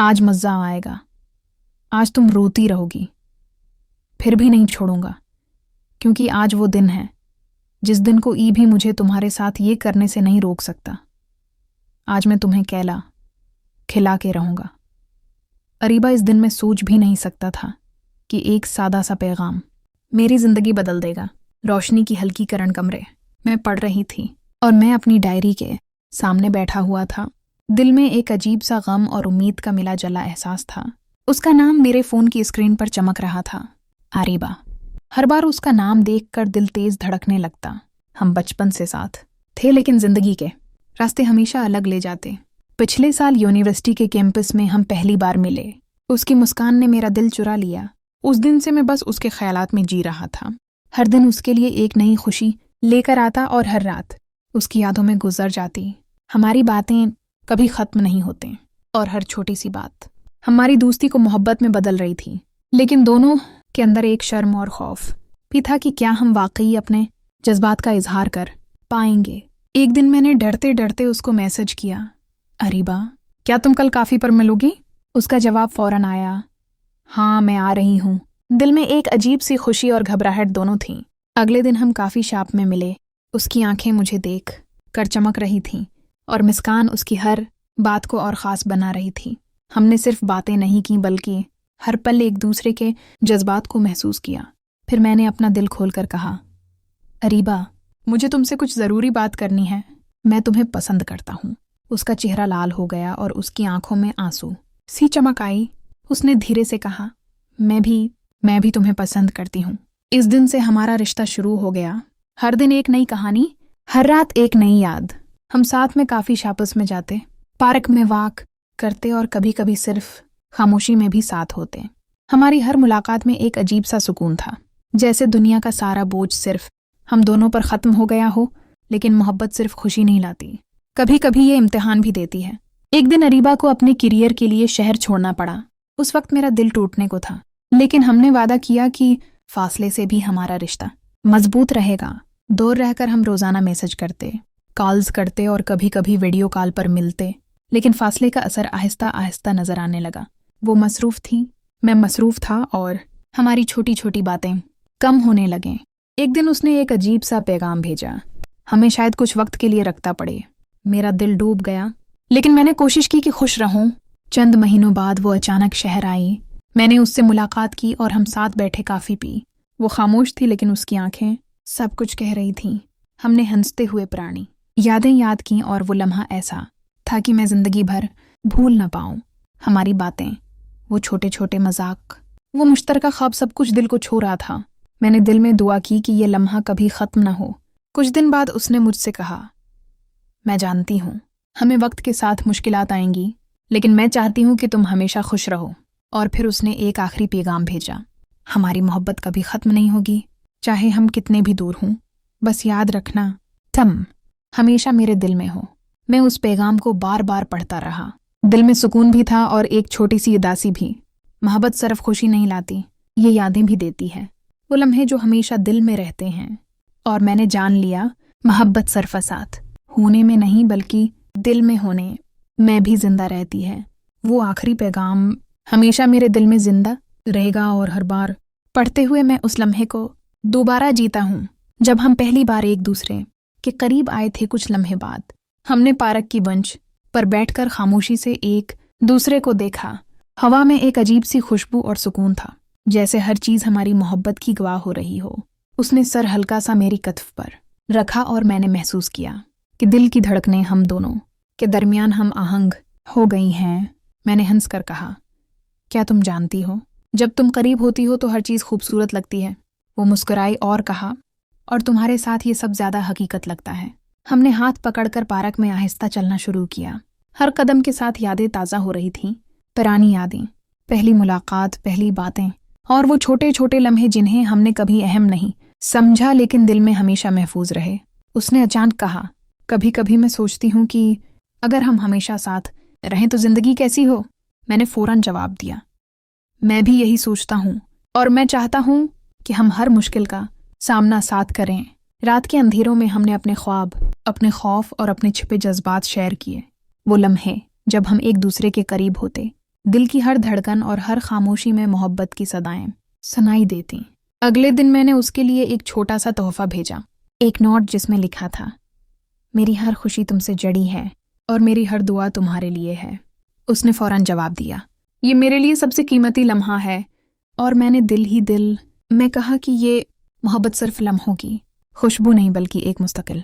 آج مزہ آئے گا، آج تم روتی رہوگی، پھر بھی نہیں چھوڑوں گا، کیونکہ آج وہ دن ہے جس دن کو ای بھی مجھے تمہارے ساتھ یہ کرنے سے نہیں روک سکتا۔ آج میں تمہیں کھلا کے رہوں گا۔ اریبہ اس دن میں سوچ بھی نہیں سکتا تھا کہ ایک سادہ سا پیغام میری زندگی بدل دے گا۔ روشنی کی ہلکی کرن کمرے میں پڑھ رہی تھی اور میں اپنی ڈائری کے سامنے بیٹھا ہوا تھا۔ دل میں ایک عجیب سا غم اور امید کا ملا جلا احساس تھا۔ اس کا نام میرے فون کی اسکرین پر چمک رہا تھا، اریبہ۔ ہر بار اس کا نام دیکھ کر دل تیز دھڑکنے لگتا۔ ہم بچپن سے ساتھ تھے، لیکن زندگی کے راستے ہمیشہ الگ لے جاتے۔ پچھلے سال یونیورسٹی کے کیمپس میں ہم پہلی بار ملے۔ اس کی مسکان نے میرا دل چرا لیا۔ اس دن سے میں بس اس کے خیالات میں جی رہا تھا۔ ہر دن اس کے لیے ایک نئی خوشی لے کر آتا اور ہر رات اس کی یادوں میں گزر جاتی۔ ہماری باتیں کبھی ختم نہیں ہوتے اور ہر چھوٹی سی بات ہماری دوستی کو محبت میں بدل رہی تھی، لیکن دونوں کے اندر ایک شرم اور خوف بھی تھا کہ کیا ہم واقعی اپنے جذبات کا اظہار کر پائیں گے۔ ایک دن میں نے ڈرتے ڈرتے اس کو میسج کیا، اریبہ کیا تم کل کافی پر ملو گی؟ اس کا جواب فوراً آیا، ہاں میں آ رہی ہوں۔ دل میں ایک عجیب سی خوشی اور گھبراہٹ دونوں تھیں۔ اگلے دن ہم کافی شاپ میں ملے۔ اس کی آنکھیں مجھے دیکھ کر چمک رہی تھیں اور مسکان اس کی ہر بات کو اور خاص بنا رہی تھی۔ ہم نے صرف باتیں نہیں کیں بلکہ ہر پل ایک دوسرے کے جذبات کو محسوس کیا۔ پھر میں نے اپنا دل کھول کر کہا، اریبہ مجھے تم سے کچھ ضروری بات کرنی ہے۔ میں تمہیں پسند کرتا ہوں۔ اس کا چہرہ لال ہو گیا اور اس کی آنکھوں میں آنسو سی چمک آئی۔ اس نے دھیرے سے کہا، میں بھی تمہیں پسند کرتی ہوں۔ اس دن سے ہمارا رشتہ شروع ہو گیا۔ ہر دن ایک نئی کہانی، ہر رات ایک نئی یاد۔ ہم ساتھ میں کافی شاپس میں جاتے، پارک میں واک کرتے اور کبھی کبھی صرف خاموشی میں بھی ساتھ ہوتے۔ ہماری ہر ملاقات میں ایک عجیب سا سکون تھا، جیسے دنیا کا سارا بوجھ صرف ہم دونوں پر ختم ہو گیا ہو۔ لیکن محبت صرف خوشی نہیں لاتی، کبھی کبھی یہ امتحان بھی دیتی ہے۔ ایک دن اریبہ کو اپنے کیریئر کے لیے شہر چھوڑنا پڑا۔ اس وقت میرا دل ٹوٹنے کو تھا، لیکن ہم نے وعدہ کیا کہ فاصلے سے بھی ہمارا رشتہ مضبوط رہے گا۔ دور رہ کر ہم روزانہ میسج کرتے، کالز کرتے اور کبھی کبھی ویڈیو کال پر ملتے، لیکن فاصلے کا اثر آہستہ آہستہ نظر آنے لگا۔ وہ مصروف تھی، میں مصروف تھا اور ہماری چھوٹی چھوٹی باتیں کم ہونے لگیں۔ ایک دن اس نے ایک عجیب سا پیغام بھیجا، ہمیں شاید کچھ وقت کے لیے رکھتا پڑے۔ میرا دل ڈوب گیا، لیکن میں نے کوشش کی کہ خوش رہوں۔ چند مہینوں بعد وہ اچانک شہر آئی۔ میں نے اس سے ملاقات کی اور ہم ساتھ بیٹھے کافی پی۔ وہ خاموش تھی، لیکن اس کی آنکھیں سب کچھ کہہ رہی تھیں۔ ہم نے ہنستے ہوئے پرانی یادیں یاد کیں اور وہ لمحہ ایسا تھا کہ میں زندگی بھر بھول نہ پاؤں۔ ہماری باتیں، وہ چھوٹے چھوٹے مذاق، وہ مشترکہ خواب، سب کچھ دل کو چھو رہا تھا۔ میں نے دل میں دعا کی کہ یہ لمحہ کبھی ختم نہ ہو۔ کچھ دن بعد اس نے مجھ سے کہا، میں جانتی ہوں ہمیں وقت کے ساتھ مشکلات آئیں گی، لیکن میں چاہتی ہوں کہ تم ہمیشہ خوش رہو۔ اور پھر اس نے ایک آخری پیغام بھیجا، ہماری محبت کبھی ختم نہیں ہوگی، چاہے ہم کتنے بھی دور ہوں، بس یاد رکھنا تم ہمیشہ میرے دل میں ہو۔ میں اس پیغام کو بار بار پڑھتا رہا۔ دل میں سکون بھی تھا اور ایک چھوٹی سی اداسی بھی۔ محبت صرف خوشی نہیں لاتی، یہ یادیں بھی دیتی ہے، وہ لمحے جو ہمیشہ دل میں رہتے ہیں۔ اور میں نے جان لیا، محبت صرف ساتھ ہونے میں نہیں بلکہ دل میں ہونے میں بھی زندہ رہتی ہے۔ وہ آخری پیغام ہمیشہ میرے دل میں زندہ رہے گا اور ہر بار پڑھتے ہوئے میں اس لمحے کو دوبارہ جیتا ہوں جب ہم پہلی بار ایک دوسرے کے قریب آئے تھے۔ کچھ لمحے بعد ہم نے پارک کی بنچ پر بیٹھ کر خاموشی سے ایک دوسرے کو دیکھا۔ ہوا میں ایک عجیب سی خوشبو اور سکون تھا، جیسے ہر چیز ہماری محبت کی گواہ ہو رہی ہو۔ اس نے سر ہلکا سا میری کتف پر رکھا اور میں نے محسوس کیا کہ دل کی دھڑکنیں ہم دونوں کے درمیان ہم آہنگ ہو گئی ہیں۔ میں نے ہنس کر کہا، کیا تم جانتی ہو، جب تم قریب ہوتی ہو تو ہر چیز خوبصورت لگتی ہے۔ وہ مسکرائی اور کہا، اور تمہارے ساتھ یہ سب زیادہ حقیقت لگتا ہے۔ ہم نے ہاتھ پکڑ کر پارک میں آہستہ چلنا شروع کیا۔ ہر قدم کے ساتھ یادیں تازہ ہو رہی تھیں، پرانی یادیں، پہلی ملاقات، پہلی باتیں اور وہ چھوٹے چھوٹے لمحے جنہیں ہم نے کبھی اہم نہیں سمجھا لیکن دل میں ہمیشہ محفوظ رہے۔ اس نے اچانک کہا، کبھی کبھی میں سوچتی ہوں کہ اگر ہم ہمیشہ ساتھ رہیں تو زندگی کیسی ہو؟ میں نے فوراً جواب دیا، میں بھی یہی سوچتا ہوں، اور میں چاہتا ہوں کہ ہم ہر مشکل کا سامنا ساتھ کریں۔ رات کے اندھیروں میں ہم نے اپنے خواب، اپنے خوف اور اپنے چھپے جذبات شیئر کیے۔ وہ لمحے جب ہم ایک دوسرے کے قریب ہوتے، دل کی ہر دھڑکن اور ہر خاموشی میں محبت کی صدائیں سنائی دیتی۔ اگلے دن میں نے اس کے لیے ایک چھوٹا سا تحفہ بھیجا، ایک نوٹ جس میں لکھا تھا، میری ہر خوشی تم سے جڑی ہے اور میری ہر دعا تمہارے لیے ہے۔ اس نے فوراً جواب دیا، یہ میرے لیے سب سے قیمتی لمحہ ہے، اور میں نے دل میں کہا کہ یہ محبت صرف لمحوں کی خوشبو نہیں بلکہ ایک مستقل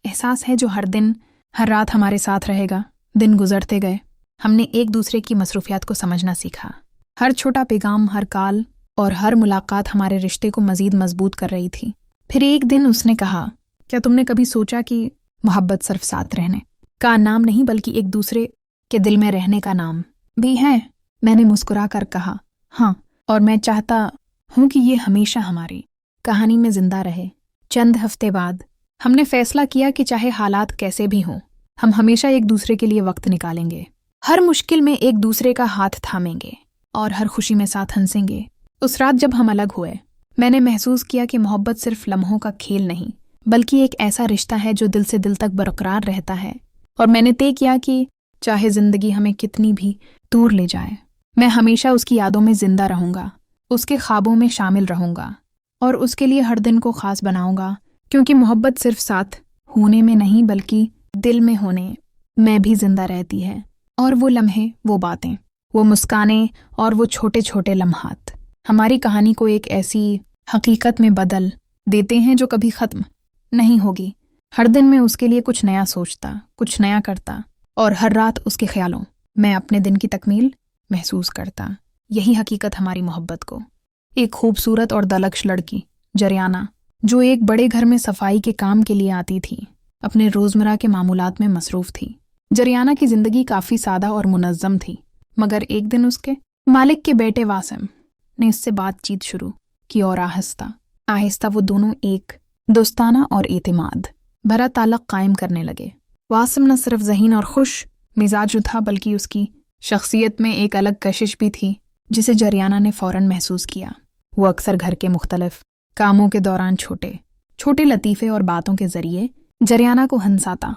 احساس ہے جو ہر دن ہر رات ہمارے ساتھ رہے گا۔ دن گزرتے گئے، ہم نے ایک دوسرے کی مصروفیات کو سمجھنا سیکھا۔ ہر چھوٹا پیغام، ہر کال اور ہر ملاقات ہمارے رشتے کو مزید مضبوط کر رہی تھی۔ پھر ایک دن اس نے کہا، کیا تم نے کبھی سوچا کہ محبت صرف ساتھ رہنے کا نام نہیں بلکہ ایک دوسرے کے دل میں رہنے کا نام بھی ہے؟ میں نے مسکرا کر کہا، ہاں، اور میں چاہتا ہوں کہ یہ ہمیشہ ہماری کہانی میں زندہ رہے۔ چند ہفتے بعد ہم نے فیصلہ کیا کہ چاہے حالات کیسے بھی ہوں، ہم ہمیشہ ایک دوسرے کے لیے وقت نکالیں گے، ہر مشکل میں ایک دوسرے کا ہاتھ تھامیں گے اور ہر خوشی میں ساتھ ہنسیں گے۔ اس رات جب ہم الگ ہوئے، میں نے محسوس کیا کہ محبت صرف لمحوں کا کھیل نہیں بلکہ ایک ایسا رشتہ ہے جو دل سے دل تک برقرار رہتا ہے، اور میں نے طے کیا کہ چاہے زندگی ہمیں کتنی بھی دور لے جائے، میں ہمیشہ اس کی یادوں میں زندہ رہوں گا، اس کے خوابوں میں شامل رہوں گا اور اس کے لیے ہر دن کو خاص بناؤں گا، کیونکہ محبت صرف ساتھ ہونے میں نہیں بلکہ دل میں ہونے میں بھی زندہ رہتی ہے۔ اور وہ لمحے، وہ باتیں، وہ مسکانیں اور وہ چھوٹے چھوٹے لمحات ہماری کہانی کو ایک ایسی حقیقت میں بدل دیتے ہیں جو کبھی ختم نہیں ہوگی۔ ہر دن میں اس کے لیے کچھ نیا سوچتا، کچھ نیا کرتا، اور ہر رات اس کے خیالوں میں اپنے دن کی تکمیل محسوس کرتا۔ یہی حقیقت ہماری محبت کو۔ ایک خوبصورت اور دلکش لڑکی، جریانہ، جو ایک بڑے گھر میں صفائی کے کام کے لیے آتی تھی، اپنے روزمرہ کے معمولات میں مصروف تھی۔ جریانہ کی زندگی کافی سادہ اور منظم تھی، مگر ایک دن اس کے مالک کے بیٹے واسم نے اس سے بات چیت شروع کی اور آہستہ آہستہ وہ دونوں ایک دوستانہ اور اعتماد بھرا تعلق قائم کرنے لگے۔ واسم نہ صرف ذہین اور خوش مزاج تھا بلکہ اس کی شخصیت میں ایک الگ کشش بھی تھی جسے جریانہ نے فوراً محسوس کیا۔ وہ اکثر گھر کے مختلف کاموں کے دوران چھوٹے چھوٹے لطیفے اور باتوں کے ذریعے جریانہ کو ہنساتا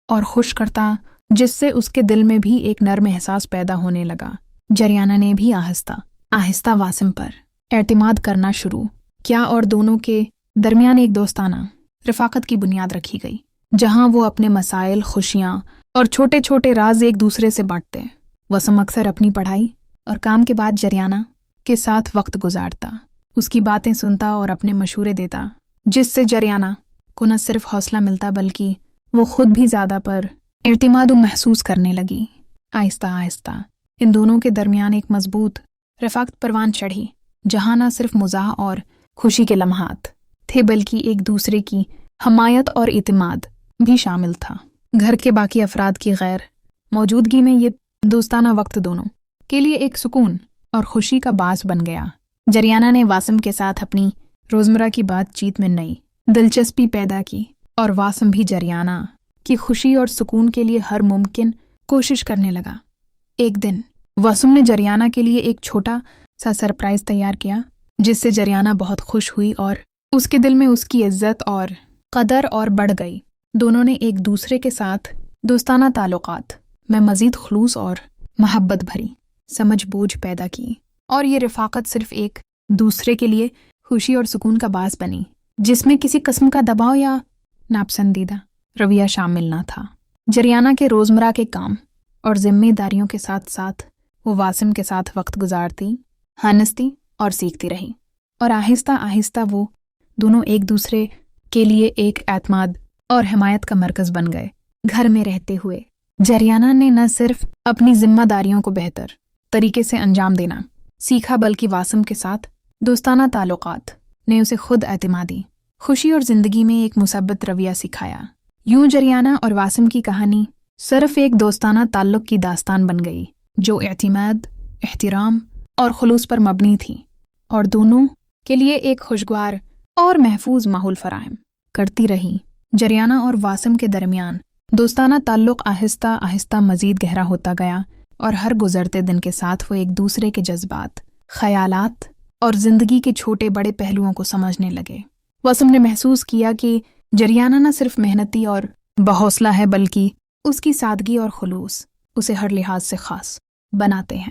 اور خوش کرتا، جس سے اس کے دل میں بھی ایک نرم احساس پیدا ہونے لگا۔ جریانہ نے بھی آہستہ آہستہ واسم پر اعتماد کرنا شروع کیا اور دونوں کے درمیان ایک دوستانہ رفاقت کی بنیاد رکھی گئی، جہاں وہ اپنے مسائل، خوشیاں اور چھوٹے چھوٹے راز ایک دوسرے سے بانٹتے۔ واسم اکثر اپنی پڑھائی اور کام کے بعد جریانہ کے ساتھ وقت گزارتا، اس کی باتیں سنتا اور اپنے مشورے دیتا، جس سے جریانہ کو نہ صرف حوصلہ ملتا بلکہ وہ خود بھی زیادہ پر اعتماد محسوس کرنے لگی۔ آہستہ آہستہ ان دونوں کے درمیان ایک مضبوط رفاقت پروان چڑھی، جہاں نہ صرف مزاح اور خوشی کے لمحات تھے بلکہ ایک دوسرے کی حمایت اور اعتماد بھی شامل تھا۔ گھر کے باقی افراد کی غیر موجودگی میں یہ دوستانہ وقت دونوں کے لیے ایک سکون اور خوشی کا باعث بن گیا۔ جریانہ نے واسم کے ساتھ اپنی روزمرہ کی بات چیت میں نئی دلچسپی پیدا کی اور واسم بھی جریانہ کی خوشی اور سکون کے لیے ہر ممکن کوشش کرنے لگا۔ ایک دن واسم نے جریانہ کے لیے ایک چھوٹا سا سرپرائز تیار کیا، جس سے جریانہ بہت خوش ہوئی اور اس کے دل میں اس کی عزت اور قدر اور بڑھ گئی۔ دونوں نے ایک دوسرے کے ساتھ دوستانہ تعلقات میں مزید خلوص اور محبت بھری سمجھ بوجھ پیدا کی، اور یہ رفاقت صرف ایک دوسرے کے لیے خوشی اور سکون کا باعث بنی، جس میں کسی قسم کا دباؤ یا ناپسندیدہ رویہ شامل نہ تھا۔ جریانہ کے روزمرہ کے کام اور ذمہ داریوں کے ساتھ ساتھ وہ واسم کے ساتھ وقت گزارتی، ہنستی اور سیکھتی رہی، اور آہستہ آہستہ وہ دونوں ایک دوسرے کے لیے ایک اعتماد اور حمایت کا مرکز بن گئے۔ گھر میں رہتے ہوئے جریانہ نے نہ صرف اپنی ذمہ داریوں کو بہتر طریقے سے انجام دینا سیکھا بلکہ واسم کے ساتھ دوستانہ تعلقات نے اسے خود اعتمادی، خوشی اور زندگی میں ایک مثبت رویہ سکھایا۔ یوں جریانہ اور واسم کی کہانی صرف ایک دوستانہ تعلق کی داستان بن گئی جو اعتماد، احترام اور خلوص پر مبنی تھی، اور دونوں کے لیے ایک خوشگوار اور محفوظ ماحول فراہم کرتی رہی۔ جریانہ اور واسم کے درمیان دوستانہ تعلق آہستہ آہستہ مزید گہرا ہوتا گیا، اور ہر گزرتے دن کے ساتھ وہ ایک دوسرے کے جذبات، خیالات اور زندگی کے چھوٹے بڑے پہلوؤں کو سمجھنے لگے۔ واسم نے محسوس کیا کہ جریانہ نہ صرف محنتی اور بحوصلہ ہے بلکہ اس کی سادگی اور خلوص اسے ہر لحاظ سے خاص بناتے ہیں۔